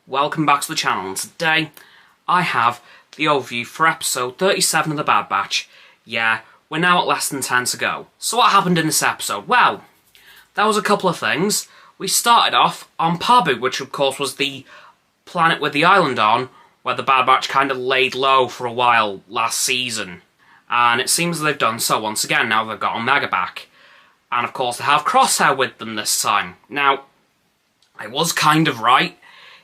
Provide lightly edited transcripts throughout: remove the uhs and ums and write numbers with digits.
welcome back to the channel, and today I have the overview for episode 37 of The Bad Batch. Yeah, we're now at less than 10 to go. So what happened in this episode? Well, there was a couple of things. We started off on Pabu, which of course was the planet with the island on, where the Bad Batch kind of laid low for a while last season. And it seems they've done so once again, now they've got Omega back. And of course they have Crosshair with them this time. Now, I was kind of right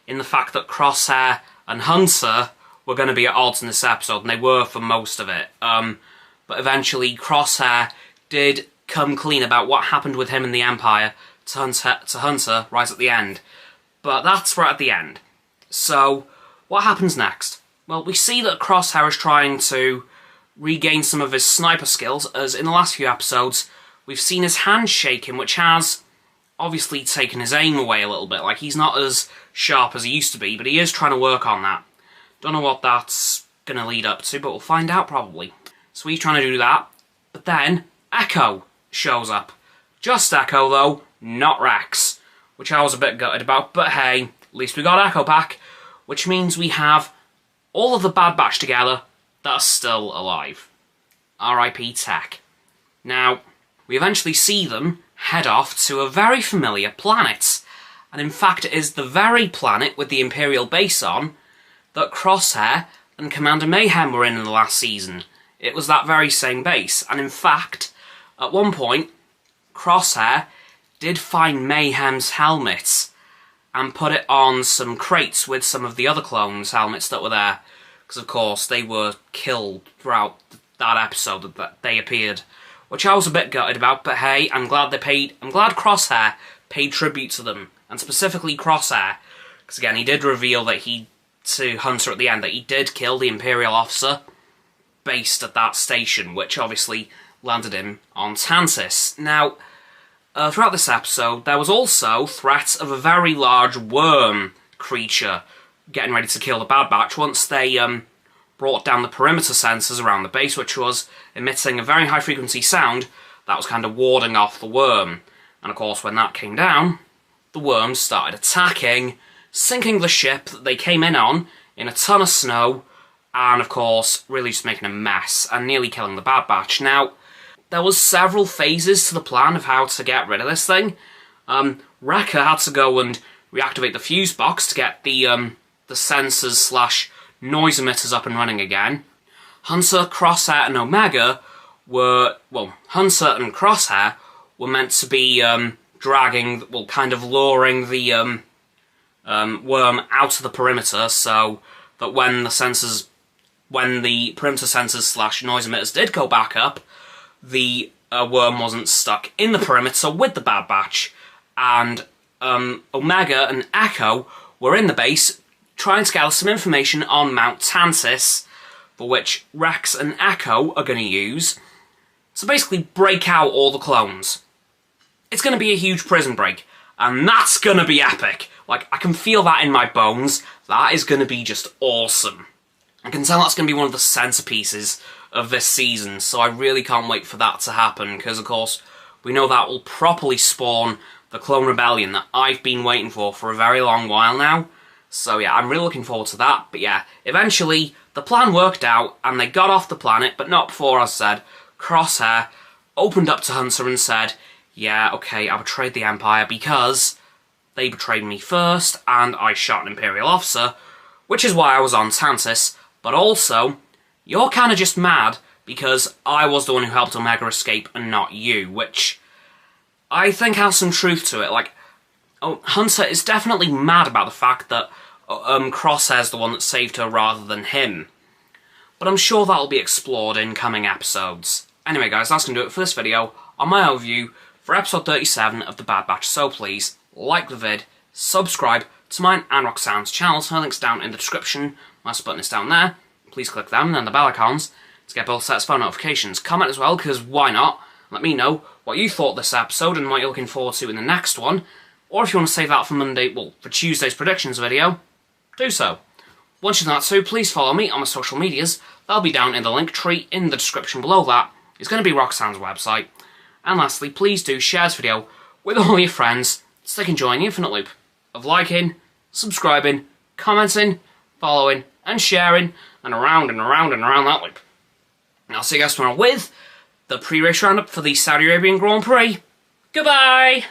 in the fact that Crosshair and Hunter were going to be at odds in this episode, and they were for most of it. But eventually Crosshair did come clean about what happened with him and the Empire to Hunter right at the end. But that's right at the end. So, what happens next? Well, we see that Crosshair is trying to regain some of his sniper skills, as in the last few episodes we've seen his hand shaking, which has obviously taken his aim away a little bit. Like, he's not as sharp as he used to be, but he is trying to work on that. Don't know what that's going to lead up to, but we'll find out probably. So he's trying to do that, but then Echo shows up. Just Echo though, not Rex, which I was a bit gutted about, but hey, at least we got Echo back, which means we have all of the Bad Batch together that are still alive. R.I.P. Tech. Now, we eventually see them head off to a very familiar planet, and in fact it is the very planet with the Imperial base on that Crosshair and Commander Mayhem were in the last season. It was that very same base, and in fact, at one point, Crosshair did find Mayhem's helmets and put it on some crates with some of the other clones' helmets that were there, because of course they were killed throughout that episode that they appeared, which I was a bit gutted about, but hey, I'm glad Crosshair paid tribute to them, and specifically Crosshair, because again, he did reveal that to Hunter at the end, that he did kill the Imperial officer based at that station, which obviously landed him on Tantis. Now, throughout this episode, there was also threats of a very large worm creature getting ready to kill the Bad Batch once they brought down the perimeter sensors around the base, which was emitting a very high-frequency sound that was kind of warding off the worm. And of course, when that came down, the worms started attacking, sinking the ship that they came in on in a ton of snow, and of course, really just making a mess, and nearly killing the Bad Batch. Now, there was several phases to the plan of how to get rid of this thing. Wrecker had to go and reactivate the fuse box to get the sensors / noise emitters up and running again. Hunter, Crosshair, and Omega were, well, Hunter and Crosshair were meant to be dragging, well, kind of luring the worm out of the perimeter, so that when the perimeter sensors / noise emitters did go back up, the worm wasn't stuck in the perimeter with the Bad Batch, and Omega and Echo were in the base trying to gather some information on Mount Tantis, for which Rex and Echo are going to use to basically break out all the clones. It's going to be a huge prison break, and that's going to be epic. Like, I can feel that in my bones. That is going to be just awesome. I can tell that's going to be one of the centerpieces of this season, so I really can't wait for that to happen, because of course we know that will properly spawn the Clone Rebellion that I've been waiting for a very long while now. So yeah, I'm really looking forward to that. But yeah, eventually the plan worked out and they got off the planet, but not before, as I said, Crosshair opened up to Hunter and said, yeah, okay, I betrayed the Empire because they betrayed me first and I shot an Imperial officer, which is why I was on Tantis, but also, you're kind of just mad because I was the one who helped Omega escape and not you, which I think has some truth to it. Like, Hunter is definitely mad about the fact that Crosshair's the one that saved her rather than him. But I'm sure that'll be explored in coming episodes. Anyway guys, that's going to do it for this video on my overview for episode 37 of The Bad Batch. So please, like the vid, subscribe to mine and Roxanne's channels. Her link's down in the description. My button is down there. Please click them and then the bell icons to get both sets of phone notifications. Comment as well, because why not? Let me know what you thought of this episode and what you're looking forward to in the next one. Or if you want to save that for Monday, well, for Tuesday's predictions video, do so. Once you've done that too, please follow me on my social medias. They'll be down in the link tree in the description below that. It's going to be Roxanne's website. And lastly, please do share this video with all your friends so they can join the infinite loop of liking, subscribing, commenting, following, and sharing, and around and around and around that loop. And I'll see you guys tomorrow with the pre-race roundup for the Saudi Arabian Grand Prix. Goodbye!